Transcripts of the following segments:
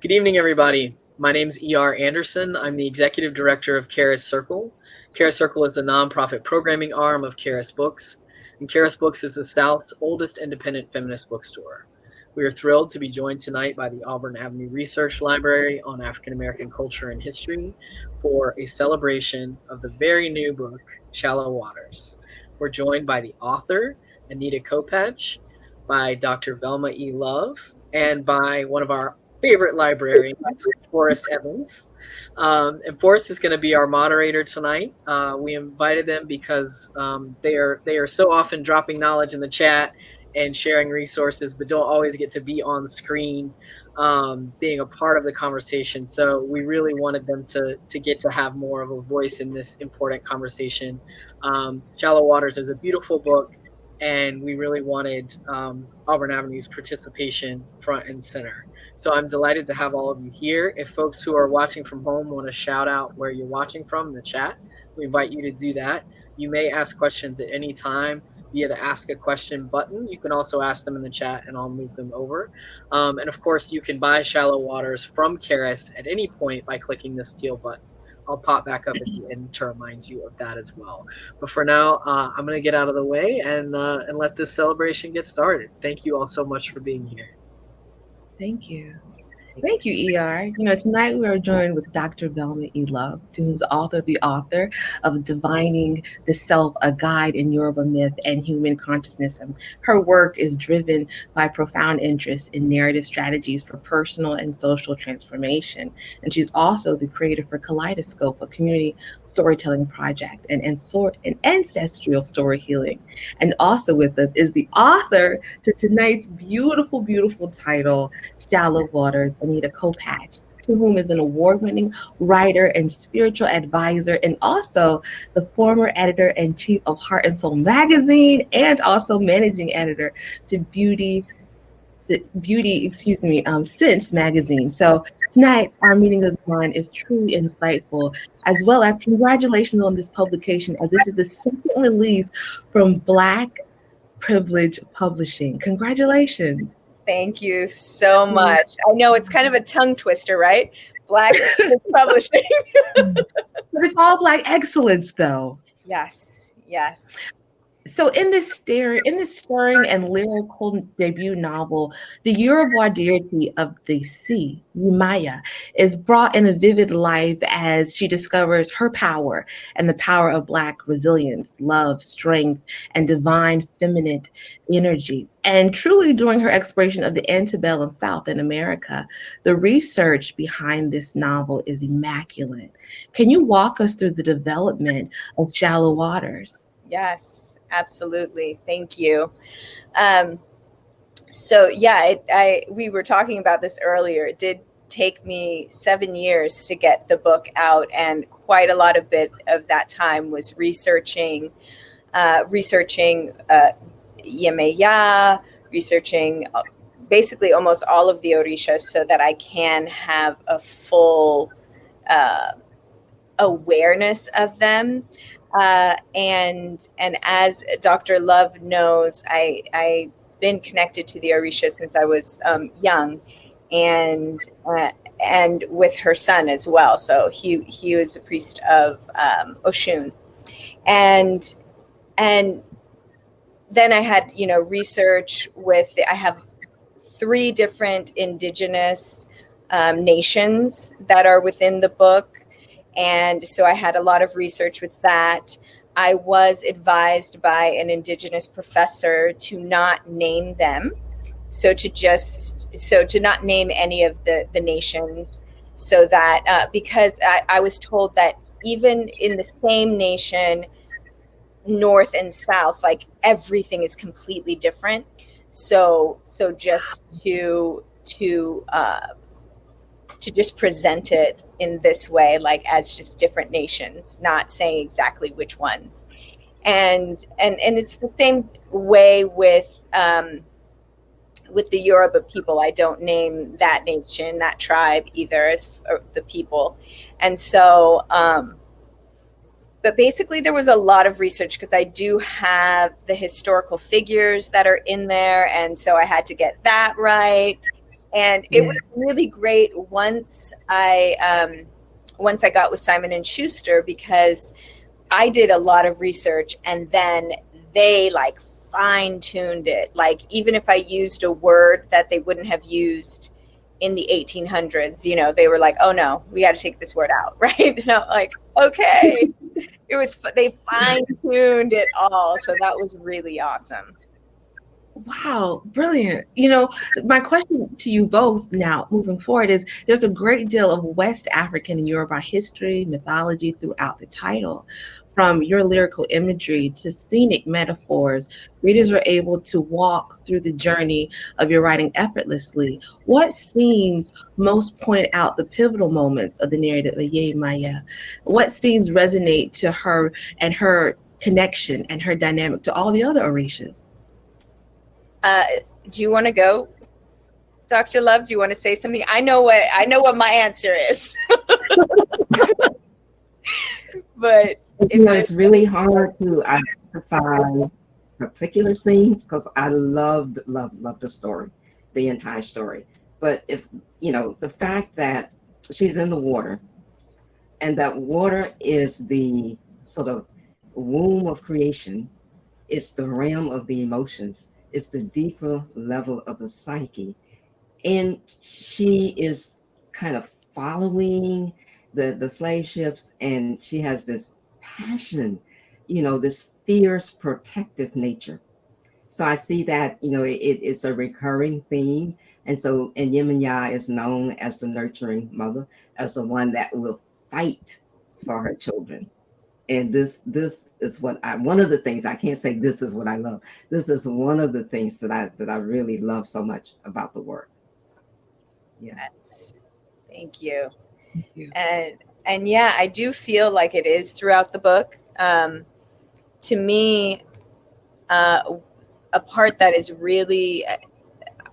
Good evening, everybody. My name is E.R. Anderson. I'm the Executive Director of Charis Circle. Charis Circle is the nonprofit programming arm of Charis Books, and Charis Books is the South's oldest independent feminist bookstore. We are thrilled to be joined tonight by the Auburn Avenue Research Library on African American culture and history for a celebration of the very new book, Shallow Waters. We're joined by the author, Anita Kopacz, by Dr. Velma E. Love, and by one of our favorite librarians, Forrest Evans. And Forrest is going to be our moderator tonight. We invited them because they are so often dropping knowledge in the chat and sharing resources, but don't always get to be on screen being a part of the conversation. So we really wanted them to get to have more of a voice in this important conversation. Shallow Waters is a beautiful book, and we really wanted Auburn Avenue's participation front and center. So I'm delighted to have all of you here. If folks who are watching from home want to shout out where you're watching from in the chat, we invite you to do that. You may ask questions at any time via the Ask a Question button. You can also ask them in the chat and I'll move them over. And of course, you can buy Shallow Waters from Charis at any point by clicking this teal button. I'll pop back up at the end to remind you of that as well. But for now, I'm going to get out of the way and let this celebration get started. Thank you all so much for being here. Thank you. Thank you, ER. Tonight we are joined with Dr. Velma E. Love, who's the author of Divining the Self, a Guide in Yoruba Myth and Human Consciousness. And her work is driven by profound interest in narrative strategies for personal and social transformation. And she's also the creator for Kaleidoscope, a community storytelling project, and ancestral story healing. And also with us is the author to tonight's beautiful, beautiful title, Shallow Waters, Anita Kopacz, to whom is an award-winning writer and spiritual advisor, and also the former editor-in-chief of Heart and Soul magazine, and also managing editor to Sense magazine. So tonight, our meeting of the mind is truly insightful, as well as congratulations on this publication, as this is the second release from Black Privilege Publishing. Congratulations. Thank you so much. I know it's kind of a tongue twister, right? Black Publishing. But it's all Black excellence, though. Yes, yes. So in this stirring and lyrical debut novel, the Yoruba deity of the sea, Yemaya, is brought in a vivid life as she discovers her power and the power of Black resilience, love, strength, and divine feminine energy. And truly during her exploration of the antebellum South in America, the research behind this novel is immaculate. Can you walk us through the development of Shallow Waters? Yes. Absolutely. Thank you. So yeah, we were talking about this earlier. It did take me 7 years to get the book out, and quite a lot of bit of that time was researching Yemaya, researching basically almost all of the Orishas so that I can have a full awareness of them. And as Dr. Love knows, I've been connected to the Orïsha since I was young, and with her son as well. So he was a priest of Oshun, and then I had research with. I have 3 different indigenous nations that are within the book. And so I had a lot of research with that. I was advised by an indigenous professor to not name them. So to not name any of the nations, so that because I was told that even in the same nation, North and South, like everything is completely different. So just to just present it in this way, like as just different nations, not saying exactly which ones. And it's the same way with the Yoruba people. I don't name that nation, that tribe either as the people. And so, but basically there was a lot of research because I do have the historical figures that are in there. And so I had to get that right. And it was really great once I got with Simon and Schuster, because I did a lot of research and then they like fine-tuned it. Like even if I used a word that they wouldn't have used in the 1800s, you know, they were like, oh no, we got to take this word out, right? And I'm like, okay. They fine-tuned it all. So that was really awesome. Wow, brilliant. You know, my question to you both now moving forward is there's a great deal of West African and Yoruba history, mythology throughout the title. From your lyrical imagery to scenic metaphors, readers are able to walk through the journey of your writing effortlessly. What scenes most point out the pivotal moments of the narrative of Yemaya? What scenes resonate to her and her connection and her dynamic to all the other Orishas? Do you want to go, Dr. Love? Do you want to say something? I know what my answer is. But it's really hard to identify particular scenes because I loved the story, the entire story. But if you know the fact that she's in the water, and that water is the sort of womb of creation, it's the realm of the emotions. It's the deeper level of the psyche. And she is kind of following the slave ships, and she has this passion, you know, this fierce protective nature. So I see that, you know, it's a recurring theme. And so, and Yemaya is known as the nurturing mother, as the one that will fight for her children. And this is what one of the things, I can't say this is what I love. This is one of the things that I really love so much about the work. Yes. Thank you. Thank you. And yeah, I do feel like it is throughout the book. To me, a part that is really,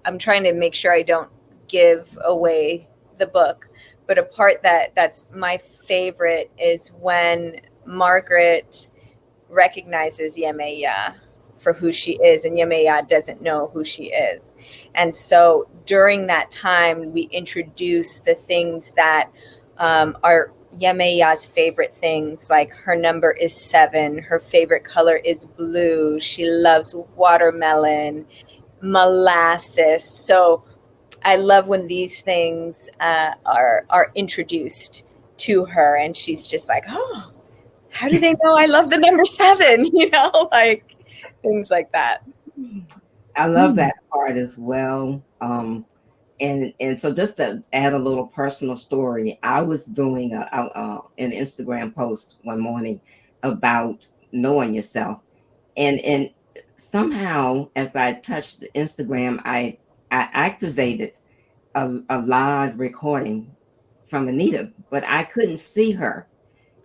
I'm trying to make sure I don't give away the book, but a part that's my favorite is when Margaret recognizes Yemaya for who she is, and Yemaya doesn't know who she is. And so during that time, we introduce the things that are Yemaya's favorite things, like her number is 7, her favorite color is blue, she loves watermelon, molasses. So I love when these things are introduced to her, and she's just like, oh, how do they know I love the number 7? You know, like things like that. I love that part as well. And so just to add a little personal story, I was doing an Instagram post one morning about knowing yourself. And somehow as I touched Instagram, I activated a live recording from Anita, but I couldn't see her.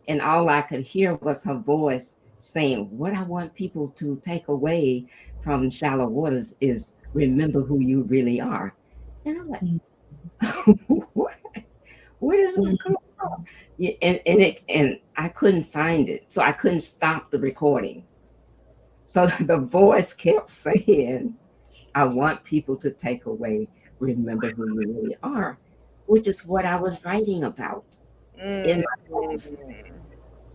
And all I could hear was her voice saying, what I want people to take away from Shallow Waters is remember who you really are. And I'm like, what? Where does this come from? Yeah, and I couldn't find it. So I couldn't stop the recording. So the voice kept saying, I want people to take away, remember who you really are, which is what I was writing about in my post.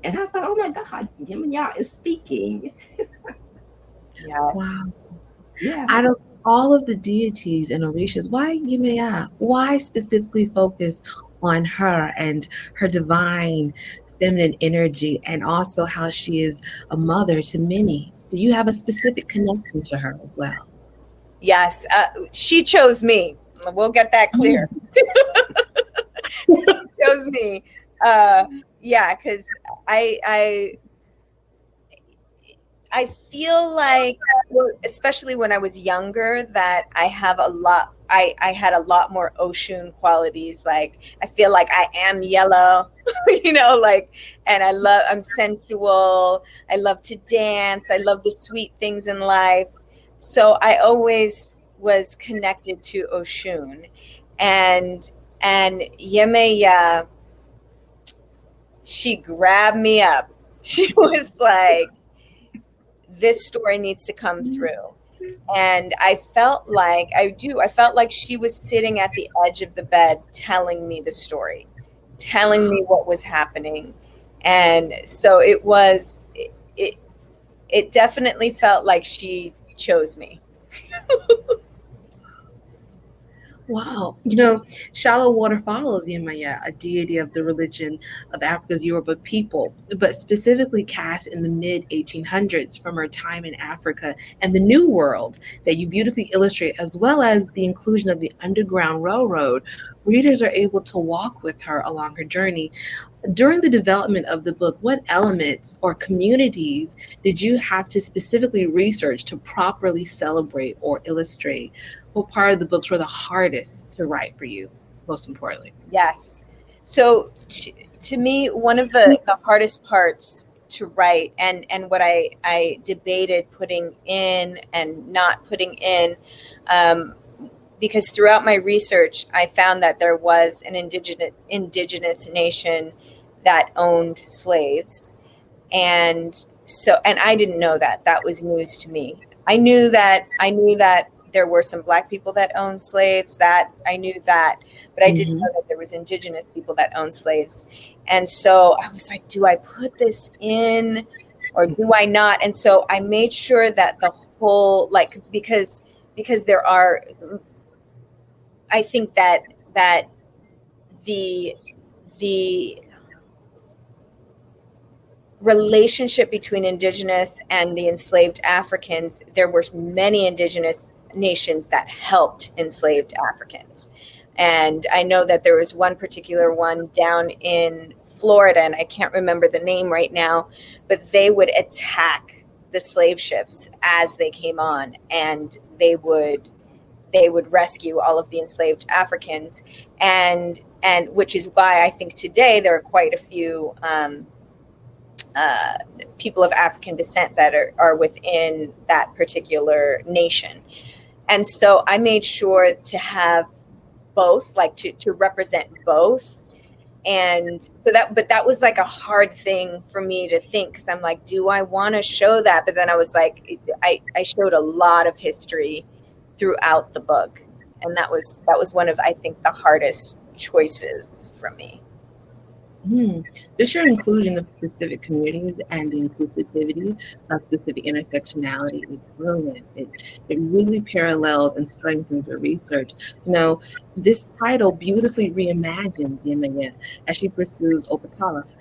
And I thought, oh my God, Yemaya is speaking. Yes. Wow. Yeah. Out of all of the deities and Orishas, why Yemaya? Why specifically focus on her and her divine feminine energy, and also how she is a mother to many? Do you have a specific connection to her as well? Yes. She chose me. We'll get that clear. She chose me. Yeah, because I feel like, especially when I was younger, that I have a lot. I had a lot more Oshun qualities. Like I feel like I am yellow, you know, like, and I'm sensual. I love to dance. I love the sweet things in life. So I always was connected to Oshun, and Yemaya, she grabbed me up. She was like, this story needs to come through. And I felt like she was sitting at the edge of the bed telling me the story, telling me what was happening. And so it definitely felt like she chose me. Wow. Shallow water follows Yemaya, a deity of the religion of Africa's Yoruba people, but specifically cast in the mid 1800s from her time in Africa and the New World that you beautifully illustrate, as well as the inclusion of the Underground Railroad. Readers are able to walk with her along her journey. During the development of the book, what elements or communities did you have to specifically research to properly celebrate or illustrate? What part of the books were the hardest to write for you, most importantly? Yes. So to me, one of the hardest parts to write, and what I debated putting in and not putting in, because throughout my research, I found that there was an indigenous nation that owned slaves. And I didn't know that. That was news to me. I knew that there were some Black people that owned slaves, that I knew that, but I didn't know that there was indigenous people that owned slaves. And so I was like, do I put this in or do I not? And so I made sure that the whole, like, because there are, I think that the relationship between indigenous and the enslaved Africans, there were many indigenous nations that helped enslaved Africans. And I know that there was one particular one down in Florida, and I can't remember the name right now, but they would attack the slave ships as they came on, and they would rescue all of the enslaved Africans. And which is why I think today there are quite a few people of African descent that are within that particular nation. And so I made sure to have both, like to represent both. And so that was like a hard thing for me to think, because I'm like, do I want to show that? But then I was like, I showed a lot of history throughout the book. And that was one of, I think, the hardest choices for me. Just your inclusion of specific communities and the inclusivity of specific intersectionality is brilliant. It really parallels and strengthens your research. This title beautifully reimagines Yemaya as she pursues Opatala,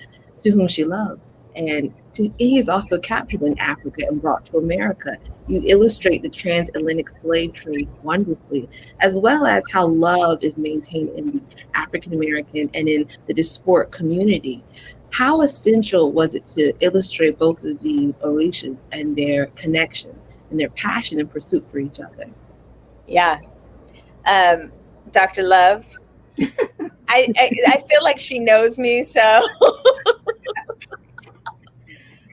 to whom she loves. And he is also captured in Africa and brought to America. You illustrate the transatlantic slave trade wonderfully, as well as how love is maintained in the African American and in the diasporic community. How essential was it to illustrate both of these Orishas and their connection and their passion and pursuit for each other? Yeah. Dr. Love, I feel like she knows me, so...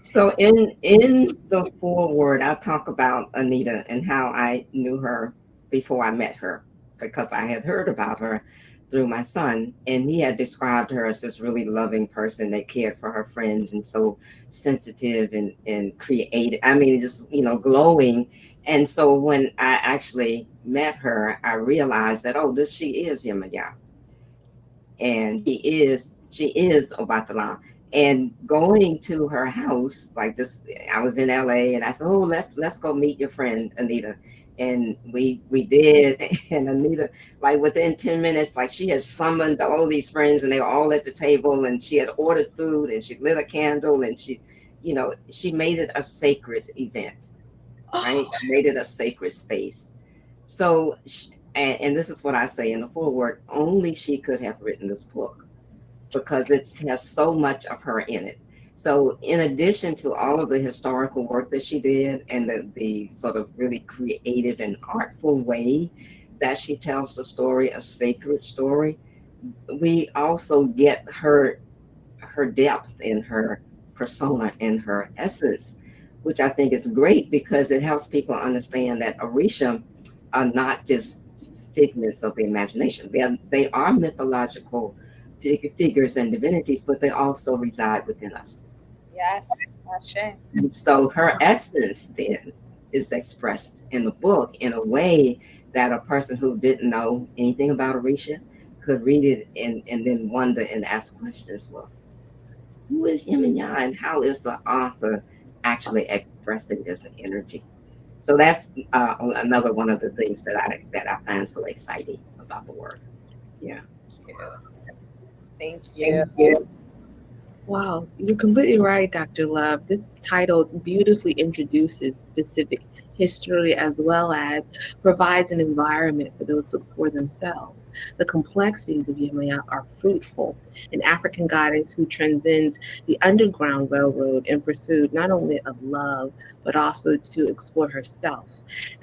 So in the foreword, I'll talk about Anita and how I knew her before I met her, because I had heard about her through my son, and he had described her as this really loving person that cared for her friends and so sensitive and creative. I mean, just, glowing. And so when I actually met her, I realized that, she is Yemaya. And she is Obatala. And going to her house, like this, I was in LA, and I said, let's go meet your friend Anita. And we did. And Anita, like within 10 minutes, like she had summoned all these friends, and they were all at the table, and she had ordered food, and she lit a candle, and she made it a sacred event, right? Made it a sacred space. So, and this is what I say in the foreword, only she could have written this book, because it has so much of her in it. So in addition to all of the historical work that she did, and the sort of really creative and artful way that she tells the story, a sacred story, we also get her depth in her persona and her essence, which I think is great, because it helps people understand that Orïsha are not just figments of the imagination. They are mythological figures and divinities, but they also reside within us. Yes, that's it. And so her essence then is expressed in the book in a way that a person who didn't know anything about Orïsha could read it and then wonder and ask questions. Well, who is Yemaya and how is the author actually expressing this energy? So that's another one of the things that I find so exciting about the work. Yeah. Thank you. Wow, you're completely right, Dr. Love. This title beautifully introduces specific history as well as provides an environment for those to explore themselves. The complexities of Yemaya are fruitful, an African goddess who transcends the Underground Railroad in pursuit not only of love, but also to explore herself,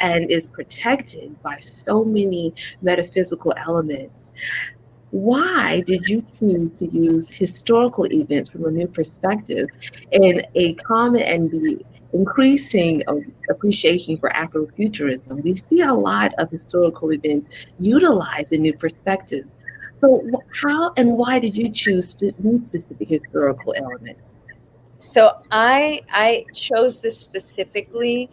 and is protected by so many metaphysical elements. Why did you choose to use historical events from a new perspective in a common and the increasing appreciation for Afrofuturism? We see a lot of historical events utilized in new perspectives. So, how and why did you choose these specific historical elements? So I chose this specifically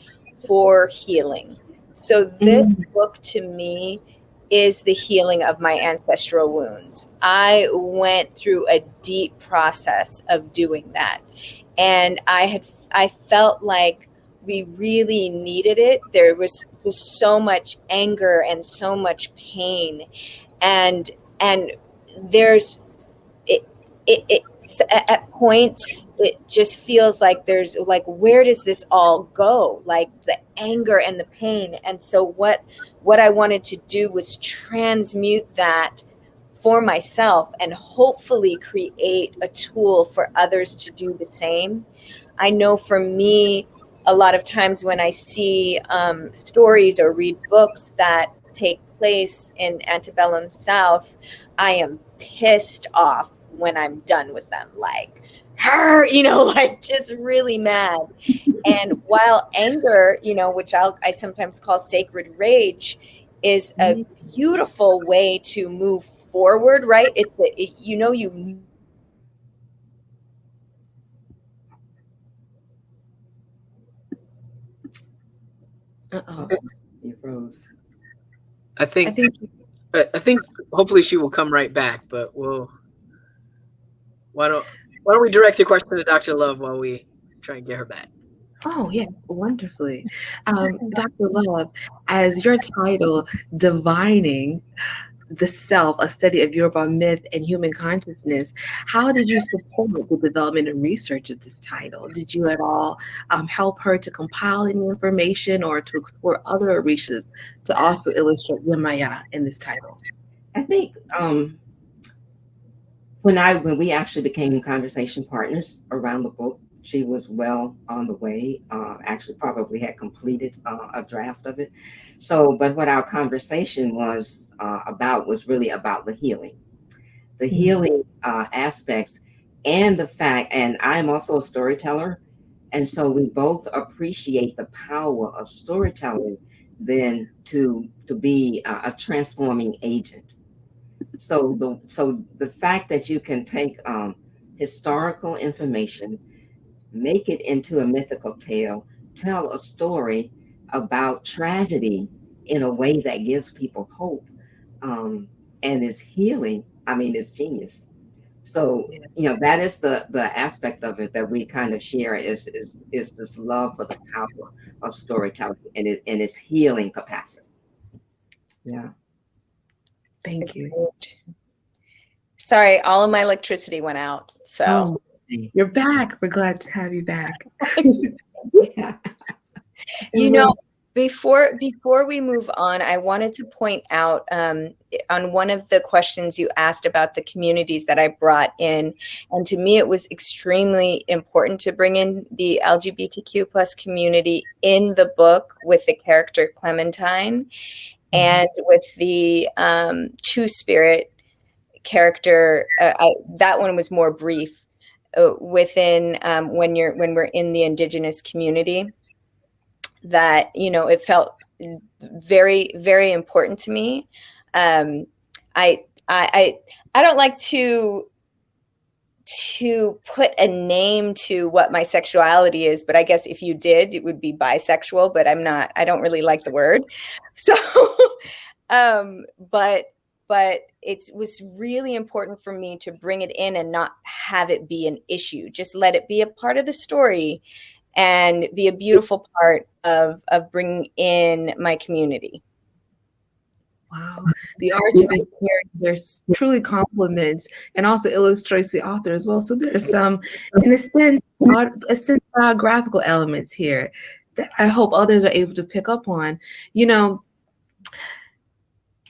for healing. So this Mm, book to me is the healing of my ancestral wounds. I went through a deep process of doing that. And I felt like we really needed it. There was just so much anger and so much pain. And there's at points it just feels like there's like, where does this all go, like the anger and the pain. And so what I wanted to do was transmute that for myself and hopefully create a tool for others to do the same. I know for me, a lot of times when I see stories or read books that take place in antebellum South, I am pissed off when I'm done with them, like her, like just really mad. And while anger, which I sometimes call sacred rage, is a mm, beautiful way to move forward, right? You uh-oh. You froze. I I think think I think hopefully she will come right back, but why don't why don't we direct your question to Dr. Love while we try and get her back? Oh, yes, wonderfully. Dr. Love, as your title, Divining the Self, a study of Yoruba myth and human consciousness, how did you support the development and research of this title? Did you at all help her to compile any information or to explore other Orishas to also illustrate Yemaya in this title? I think when we actually became conversation partners around the book, she was well on the way. Actually, probably had completed a draft of it. So, but what our conversation was about was really about the Mm, healing aspects, and the fact. And I am also a storyteller, and so we both appreciate the power of storytelling, then to be a transforming agent. So the fact that you can take historical information, make it into a mythical tale, tell a story about tragedy in a way that gives people hope, um, and is healing. I mean, it's genius. So yeah, that is the aspect of it that we kind of share is this love for the power of storytelling and its healing capacity. Yeah. thank you. Sorry, all of my electricity went out. So, Oh, you're back. We're glad to have you back. Yeah. you And know, we're before we move on, I wanted to point out on one of the questions you asked about the communities that I brought in, and to me, it was extremely important to bring in the LGBTQ plus community in the book with the character Clementine and with the Two Spirit character. That one was more brief within when we're in the indigenous community. That it felt very, very important to me. um I I I don't like to put a name to what my sexuality is, but I guess if you did, it would be bisexual, but I don't really like the word. So, but it was really important for me to bring it in and not have it be an issue. Just let it be a part of the story and be a beautiful part of bringing in my community. Wow. The RGB characters truly complements and also illustrates the author as well. So there's some, in a sense, biographical elements here that I hope others are able to pick up on. You know,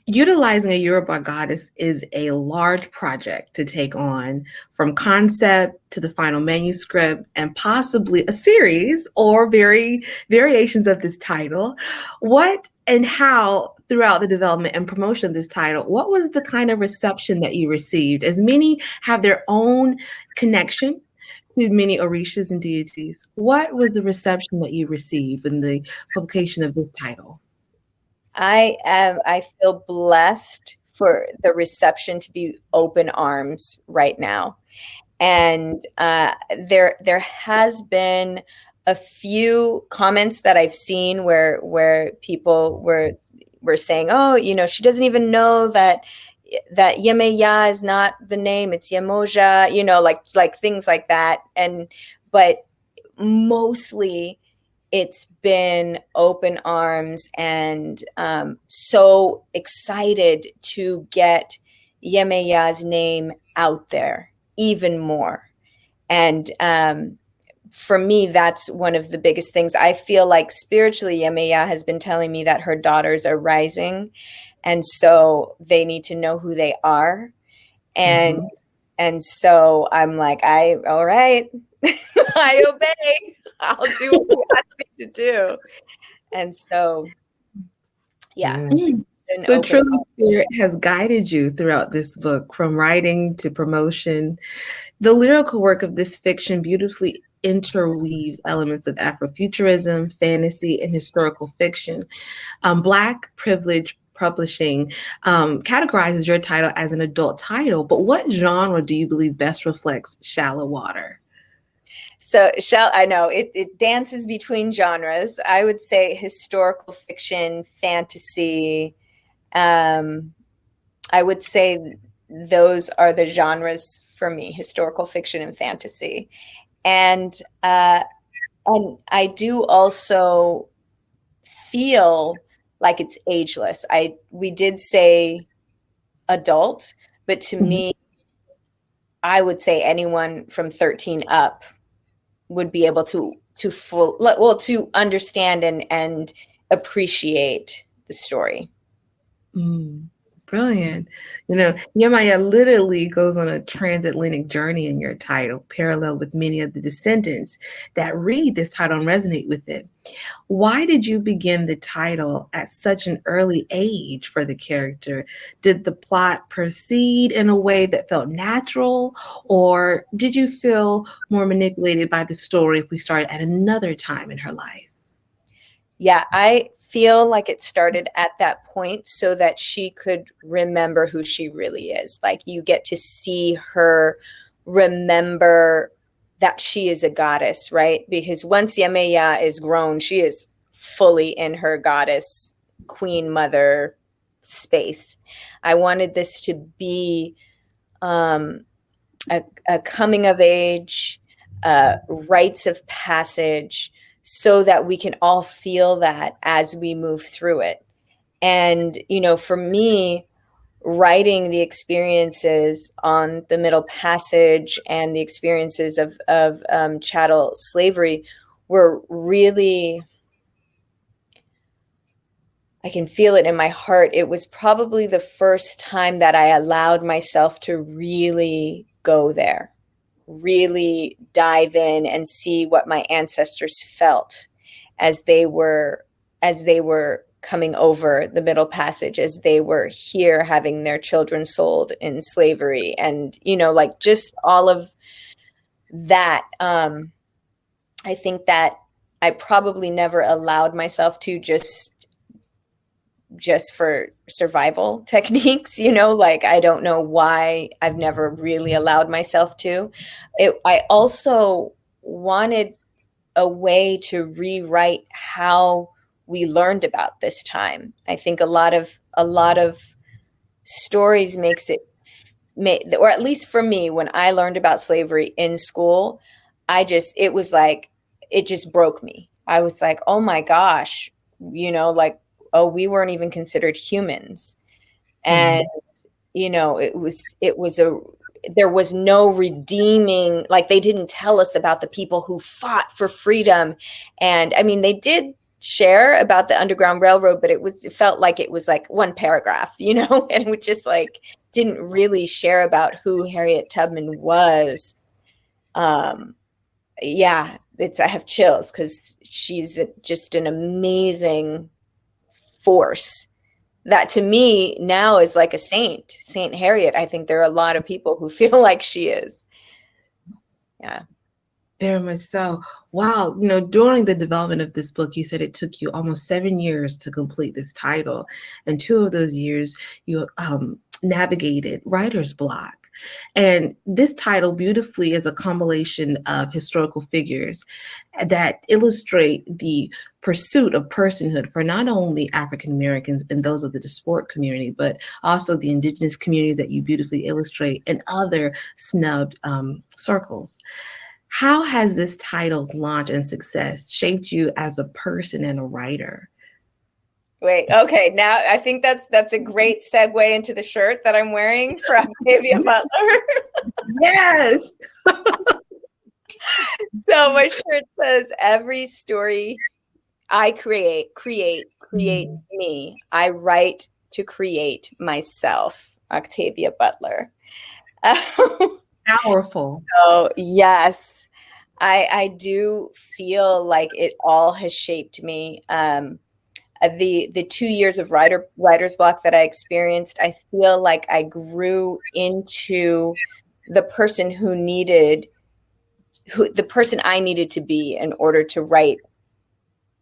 utilizing a Yoruba goddess is a large project to take on, from concept to the final manuscript and possibly a series or variations of this title. What and how throughout the development and promotion of this title, what was the kind of reception that you received? As many have their own connection to many Orishas and deities, what was the reception that you received in the publication of this title? I feel blessed for the reception to be open arms right now. And there has been a few comments that I've seen where people were saying, oh, you know, she doesn't even know that Yemaya is not the name, it's Yemoja, you know, like things like that. But mostly it's been open arms and so excited to get Yemaya's name out there even more. And for me, that's one of the biggest things. I feel like spiritually, Yemaya has been telling me that her daughters are rising. And so they need to know who they are. And so I'm like, all right, I obey. I'll do what you ask me to do. And so, yeah. So truly, Spirit has guided you throughout this book, from writing to promotion. The lyrical work of this fiction beautifully interweaves elements of Afrofuturism, fantasy, and historical fiction. Black Privilege Publishing categorizes your title as an adult title, but what genre do you believe best reflects Shallow Water? So I know it dances between genres. I would say historical fiction, fantasy. I would say those are the genres for me: historical fiction and fantasy. And I do also feel like it's ageless. We did say adult, but to me, I would say anyone from 13 up would be able to understand and appreciate the story. Brilliant. You know, Yemaya literally goes on a transatlantic journey in your title, parallel with many of the descendants that read this title and resonate with it. Why did you begin the title at such an early age for the character? Did the plot proceed in a way that felt natural, or did you feel more manipulated by the story if we started at another time in her life? Yeah, I feel like it started at that point so that she could remember who she really is. Like, you get to see her remember that she is a goddess, right? Because once Yemaya is grown, she is fully in her goddess, queen mother space. I wanted this to be a coming of age, rites of passage, so that we can all feel that as we move through it. And, you know, for me, writing the experiences on the Middle Passage and the experiences of chattel slavery were really, I can feel it in my heart. It was probably the first time that I allowed myself to really go there, really dive in and see what my ancestors felt as they were coming over the Middle Passage, as they were here having their children sold in slavery. And, you know, like, just all of that. I think that I probably never allowed myself to just just for survival techniques, like I don't know why I've never really allowed myself to. I also wanted a way to rewrite how we learned about this time. I think a lot of stories or at least for me, when I learned about slavery in school, it just broke me. I was like, oh my gosh, like, oh, we weren't even considered humans. And, there was no redeeming, like they didn't tell us about the people who fought for freedom. And I mean, they did share about the Underground Railroad, but it felt like it was like one paragraph, and it just like didn't really share about who Harriet Tubman was. Yeah, I have chills because she's just an amazing force that to me now is like a Saint Harriet. I think there are a lot of people who feel like she is. Yeah. Very much so. Wow. During the development of this book, you said it took you almost 7 years to complete this title. And 2 of those years, you navigated writer's block. And this title beautifully is a compilation of historical figures that illustrate the pursuit of personhood for not only African Americans and those of the diasporic community, but also the indigenous communities that you beautifully illustrate and other snubbed circles. How has this title's launch and success shaped you as a person and a writer? Wait, okay. Now I think that's a great segue into the shirt that I'm wearing from Octavia Butler. Yes. So my shirt says, "Every story I creates me. I write to create myself." Octavia Butler. Powerful. So yes, I do feel like it all has shaped me. The 2 years of writer's block that I experienced, I feel like I grew into the person the person I needed to be in order to write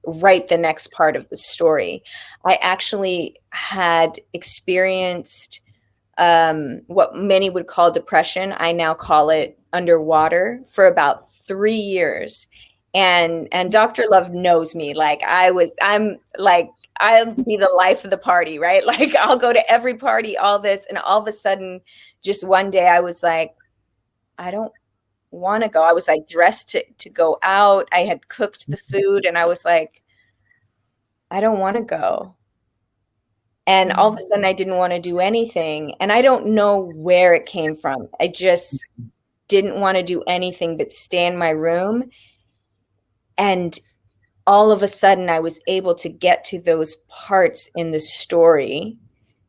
the next part of the story. I actually had experienced what many would call depression. I now call it underwater for about 3 years. And Dr. Love knows me. Like I'll be the life of the party, right? Like I'll go to every party, all this, and all of a sudden, just one day I was like, I don't want to go. I was like dressed to go out. I had cooked the food and I was like, I don't want to go. And all of a sudden I didn't want to do anything. And I don't know where it came from. I just didn't want to do anything but stay in my room. And all of a sudden I was able to get to those parts in the story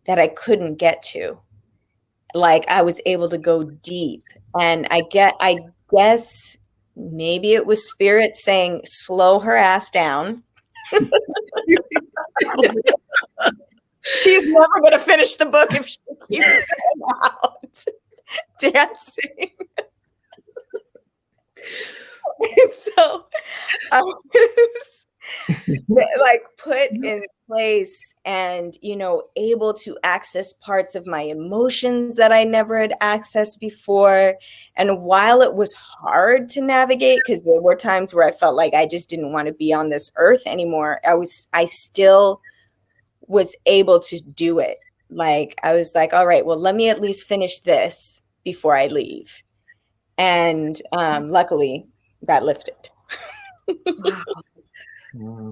that I couldn't get to. Like I was able to go deep. And I guess maybe it was spirit saying, slow her ass down. She's never going to finish the book if she keeps going out dancing. So I was like put in place and, able to access parts of my emotions that I never had accessed before. And while it was hard to navigate, because there were times where I felt like I just didn't want to be on this earth anymore, I still was able to do it. Like I was like, all right, well, let me at least finish this before I leave. And luckily that lifted.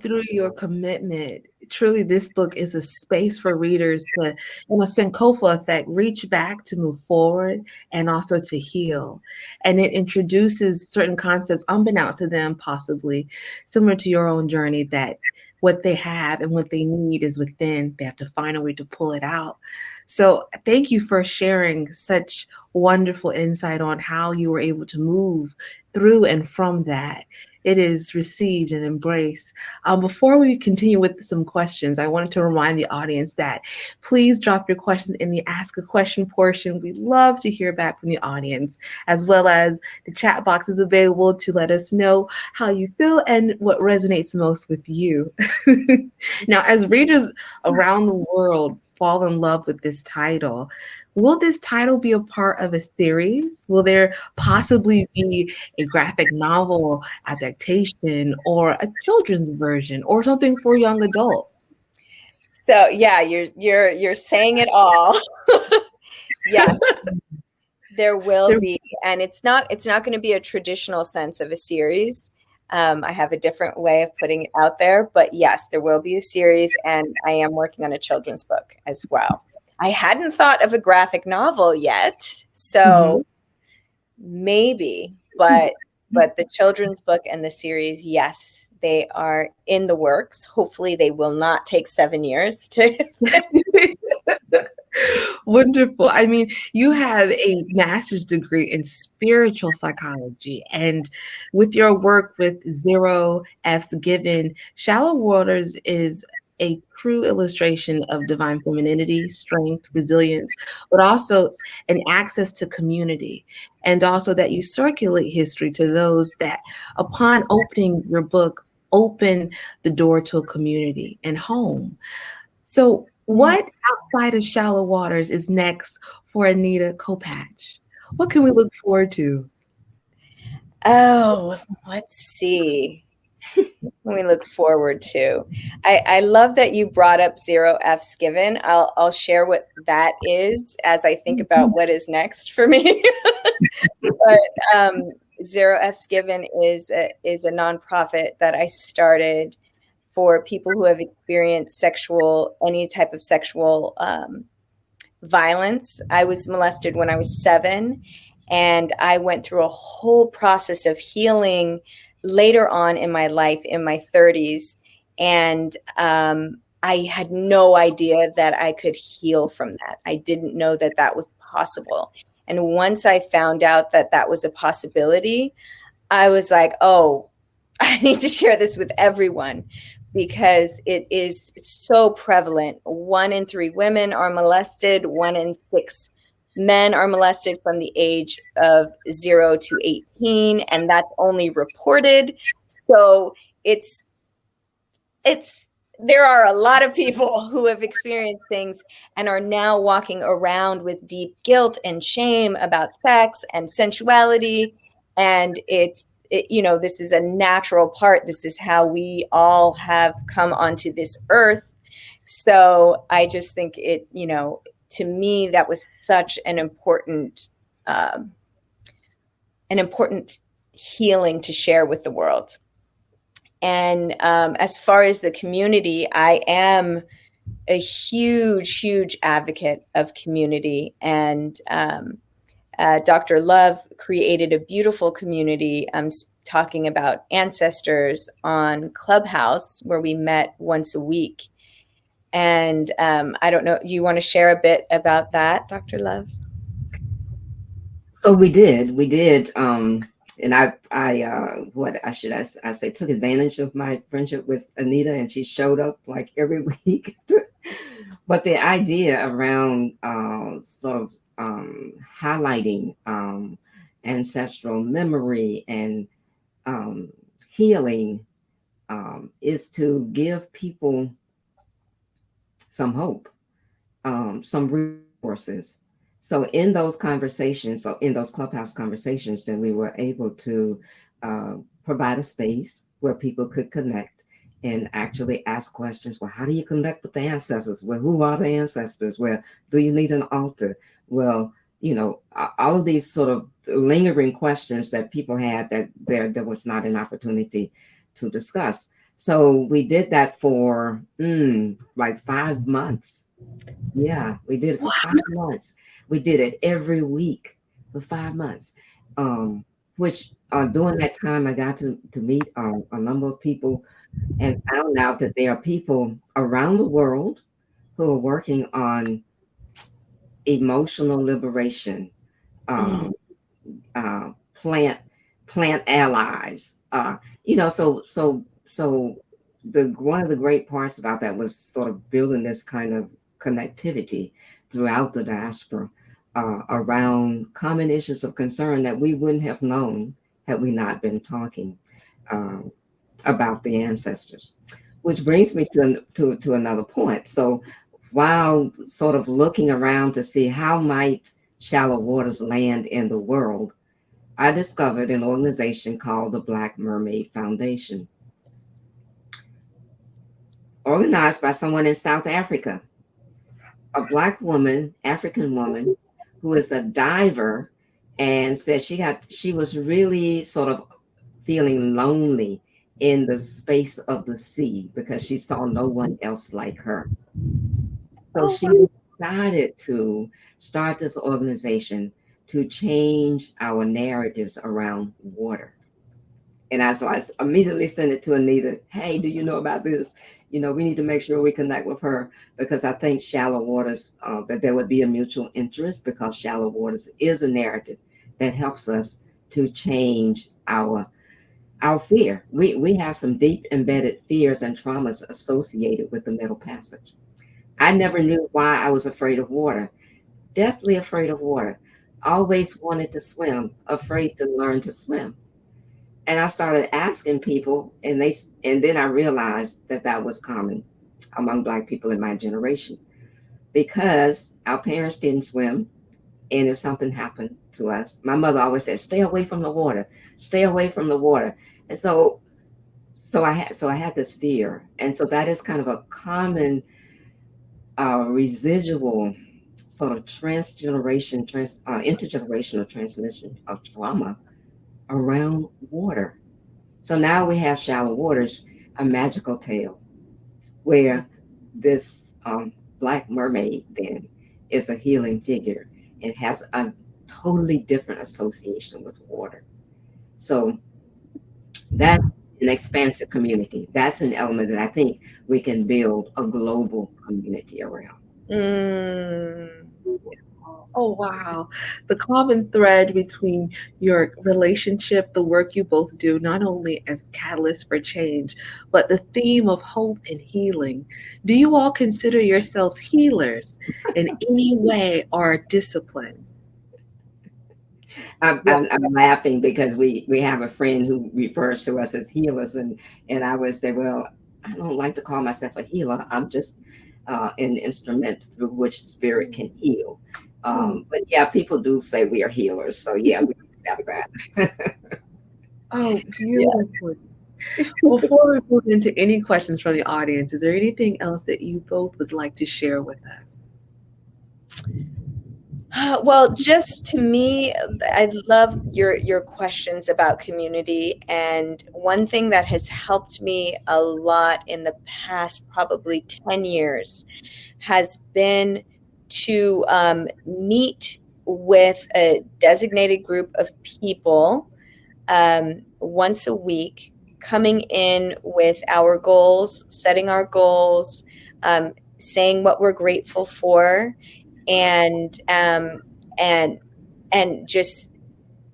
Through your commitment, truly this book is a space for readers to, in a Sankofa effect, reach back to move forward and also to heal. And it introduces certain concepts unbeknownst to them, possibly similar to your own journey, that what they have and what they need is within. They have to find a way to pull it out. So thank you for sharing such wonderful insight on how you were able to move through and from that. It is received and embraced. Before we continue with some questions. I wanted to remind the audience that please drop your questions in the Ask a Question portion. We love to hear back from the audience, as well as the chat box is available to let us know how you feel and what resonates most with you. Now, as readers around the world fall in love with this title, will this title be a part of a series? Will there possibly be a graphic novel adaptation or a children's version or something for young adults? So yeah, you're saying it all. Yeah, there will be, and it's not going to be a traditional sense of a series. I have a different way of putting it out there, but yes, there will be a series, and I am working on a children's book as well. I hadn't thought of a graphic novel yet, so maybe, but the children's book and the series, yes, they are in the works. Hopefully they will not take 7 years to Wonderful. I mean, you have a master's degree in spiritual psychology, and with your work with Zero F's Given, Shallow Waters is a true illustration of divine femininity, strength, resilience, but also an access to community. And also that you circulate history to those that, upon opening your book, open the door to a community and home. So, what outside of Shallow Waters is next for Anita Kopacz? What can we look forward to? Oh, let's see. What we look forward to. I love that you brought up Zero F's Given. I'll share what that is as I think about what is next for me. But Zero F's Given is a nonprofit that I started for people who have experienced any type of sexual violence. I was molested when I was 7, and I went through a whole process of healing later on in my life, in my 30s. And I had no idea that I could heal from that. I didn't know that that was possible. And once I found out that that was a possibility, I was like, oh, I need to share this with everyone, because it is so prevalent. 1 in 3 women are molested. 1 in 6 men are molested from the age of 0 to 18, and that's only reported. So there are a lot of people who have experienced things and are now walking around with deep guilt and shame about sex and sensuality. And this is a natural part. This is how we all have come onto this earth. So I just think to me, that was such an important healing to share with the world. And as far as the community, I am a huge, huge advocate of community. And Dr. Love created a beautiful community talking about ancestors on Clubhouse, where we met once a week. And I don't know, do you want to share a bit about that, Dr. Love? So we did, and I say, took advantage of my friendship with Anita, and she showed up like every week. But the idea around highlighting ancestral memory and healing is to give people some hope, some resources. So in those conversations, in those Clubhouse conversations, then we were able to provide a space where people could connect and actually ask questions. Well, how do you connect with the ancestors? Well, who are the ancestors? Well, do you need an altar? Well, all of these sort of lingering questions that people had that there was not an opportunity to discuss. So we did that for like 5 months. Yeah, we did it for 5 months. We did it every week for 5 months, which during that time, I got to meet a number of people and found out that there are people around the world who are working on emotional liberation, plant allies, so one of the great parts about that was sort of building this kind of connectivity throughout the diaspora around common issues of concern that we wouldn't have known had we not been talking about the ancestors. Which brings me to another point. So while sort of looking around to see how might shallow waters land in the world, I discovered an organization called the Black Mermaid Foundation, organized by someone in South Africa, a Black woman, African woman, who is a diver, and said she was really sort of feeling lonely in the space of the sea because she saw no one else like her. So she decided to start this organization to change our narratives around water. And I immediately sent it to Anita. Hey, do you know about this? We need to make sure we connect with her, because I think shallow waters, that there would be a mutual interest, because shallow waters is a narrative that helps us to change our fear. We have some deep embedded fears and traumas associated with the Middle Passage. I never knew why I was afraid of water. Deathly afraid of water. Always wanted to swim, afraid to learn to swim. And I started asking people, and then I realized that was common among Black people in my generation, because our parents didn't swim. And if something happened to us, my mother always said, stay away from the water, stay away from the water. And so I had this fear. And so that is kind of a common residual sort of intergenerational transmission of trauma around water. So now we have Shallow Waters, a magical tale where this Black mermaid then is a healing figure and has a totally different association with water. So that's an expansive community. That's an element that I think we can build a global community around. Oh, wow. The common thread between your relationship, the work you both do, not only as catalysts for change, but the theme of hope and healing. Do you all consider yourselves healers in any way or discipline? I'm laughing because we have a friend who refers to us as healers, and I would say, well, I don't like to call myself a healer. I'm just an instrument through which spirit can heal. But yeah, people do say we are healers. So yeah, we accept that. Oh, beautiful. Before we move into any questions from the audience, is there anything else that you both would like to share with us? Well, just to me, I love your questions about community. And one thing that has helped me a lot in the past, probably 10 years, has been to meet with a designated group of people once a week, coming in with our goals, setting our goals, saying what we're grateful for, and just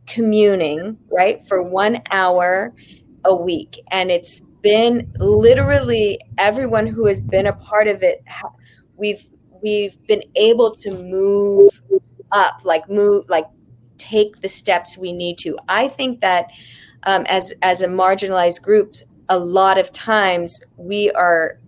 communing, right, for 1 hour a week. And it's been literally everyone who has been a part of it, we've been able to move up, take the steps we need to. I think that as a marginalized group, a lot of times we are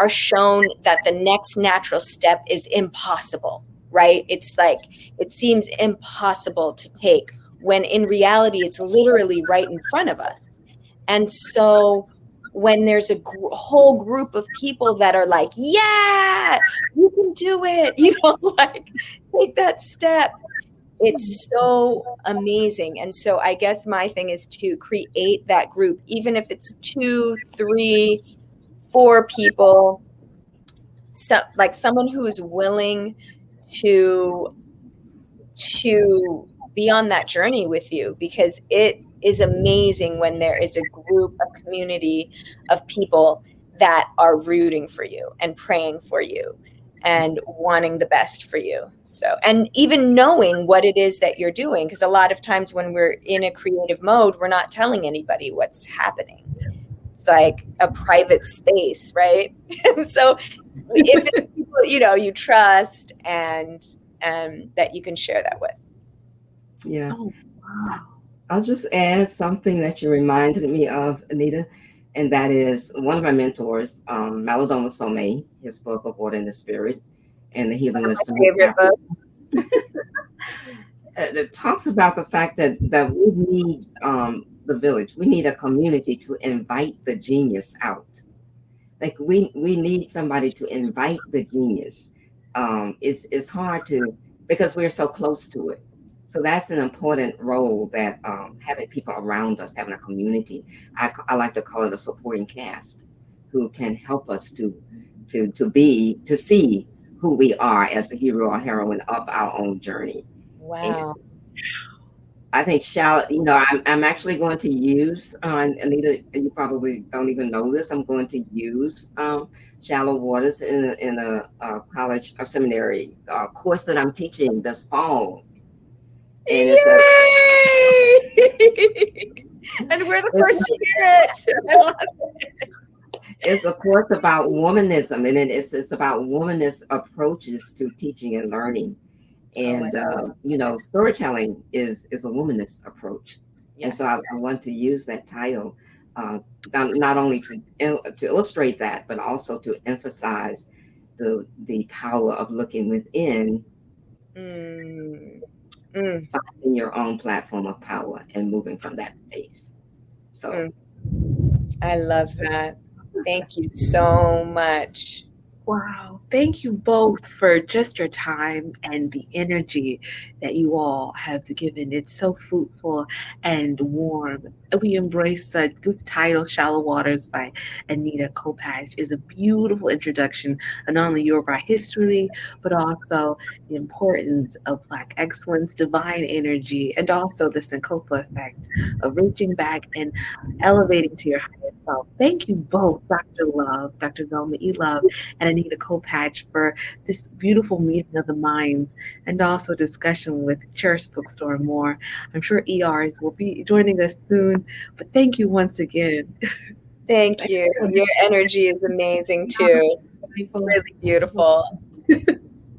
shown that the next natural step is impossible, right? It's like, it seems impossible to take, when in reality, it's literally right in front of us. And so when there's a whole group of people that are like, yeah, you can do it, like, take that step, it's so amazing. And so I guess my thing is to create that group, even if it's 2, 3, 4 people, like someone who is willing to be on that journey with you, because it is amazing when there is a group, a community of people that are rooting for you and praying for you and wanting the best for you. So, and even knowing what it is that you're doing, because a lot of times when we're in a creative mode, we're not telling anybody what's happening. it's like a private space, right? So if it's people, you trust and that you can share that with. Yeah. Oh, wow. I'll just add something that you reminded me of, Anita, and that is one of my mentors, Maladoma Somé, his book of Water in the Spirit and the Healing Wisdom of Favorite Africa. book. It talks about the fact that we need the village, we need a community to invite the genius out. Like we need somebody to invite the genius. It's hard to, because we're so close to it. So that's an important role that having people around us, having a community. I like to call it a supporting cast, who can help us to see who we are as the hero or heroine of our own journey. And Wow. I think I'm actually going to use, Anita, you probably don't even know this. I'm going to use Shallow Waters in a college or seminary course that I'm teaching this fall. And Yay! And we're the first to hear it. I love it. It's a course about womanism, and it's about womanist approaches to teaching and learning. And storytelling is a womanist approach. Yes, and so I want to use that title not only to illustrate that, but also to emphasize the power of looking within, finding your own platform of power and moving from that space. So I love that. Thank you so much. Wow. Thank you both for just your time and the energy that you all have given. It's so fruitful and warm. We embrace this title, Shallow Waters by Anita Kopacz, is a beautiful introduction of not only Yoruba history, but also the importance of Black excellence, divine energy, and also the Sankofa effect of reaching back and elevating to your highest self. Thank you both, Dr. Love, Dr. Velma Love, and Anita Kopacz for this beautiful meeting of the minds and also discussion with Charis Bookstore and more. I'm sure ERs will be joining us soon, but thank you once again. Thank you. Your energy is amazing too. Really beautiful.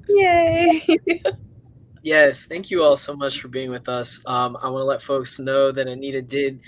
Yay. Yes, thank you all so much for being with us. I want to let folks know that Anita did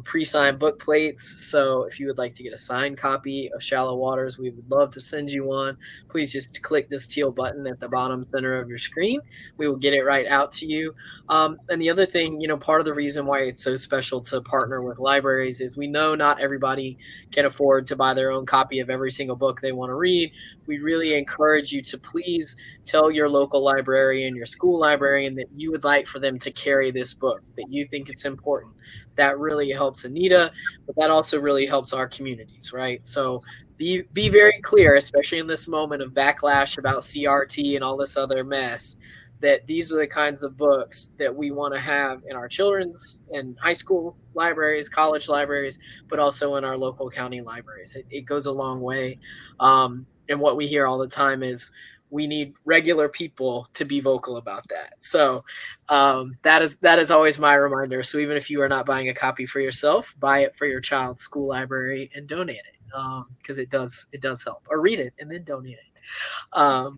pre-sign book plates. So if you would like to get a signed copy of Shallow Waters, we would love to send you one. Please just click this teal button at the bottom center of your screen. We will get it right out to you. And the other thing, part of the reason why it's so special to partner with libraries is we know not everybody can afford to buy their own copy of every single book they want to read. We really encourage you to please tell your local librarian, your school librarian, that you would like for them to carry this book, that you think it's important. That really helps Anita, but that also really helps our communities, right? So be very clear, especially in this moment of backlash about CRT and all this other mess, that these are the kinds of books that we want to have in our children's and high school libraries, college libraries, but also in our local county libraries. It goes a long way. And what we hear all the time is we need regular people to be vocal about that. So that is always my reminder. So even if you are not buying a copy for yourself, buy it for your child's school library and donate it, because it does help. Or read it and then donate it.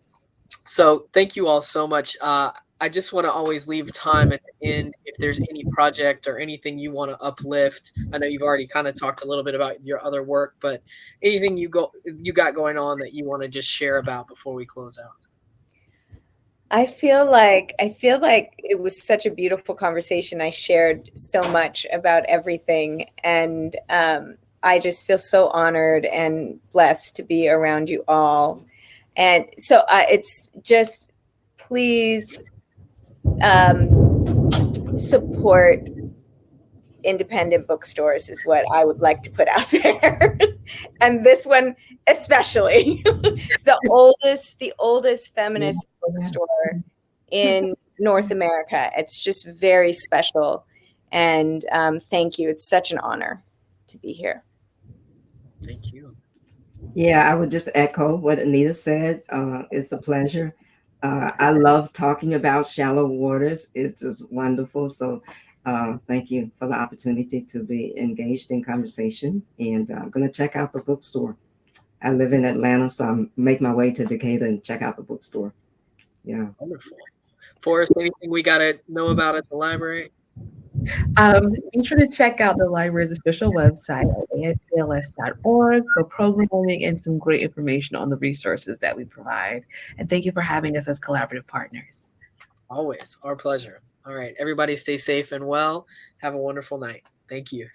So thank you all so much. I just want to always leave time at the end if there's any project or anything you want to uplift. I know you've already kind of talked a little bit about your other work, but anything you got going on that you want to just share about before we close out. I feel like it was such a beautiful conversation. I shared so much about everything, and I just feel so honored and blessed to be around you all. And so it's just, please support independent bookstores is what I would like to put out there. And this one especially. It's the oldest feminist bookstore in North America. It's just very special. And thank you. It's such an honor to be here. Thank you. Yeah, I would just echo what Anita said. It's a pleasure. I love talking about Shallow Waters. It's just wonderful. So Thank you for the opportunity to be engaged in conversation. And I'm going to check out the bookstore. I live in Atlanta, so I make my way to Decatur and check out the bookstore. Yeah. Wonderful. Forrest, anything we got to know about at the library? Be sure to check out the library's official website at antebellum.org for programming and some great information on the resources that we provide. And thank you for having us as collaborative partners. Always. Our pleasure. All right. Everybody stay safe and well. Have a wonderful night. Thank you.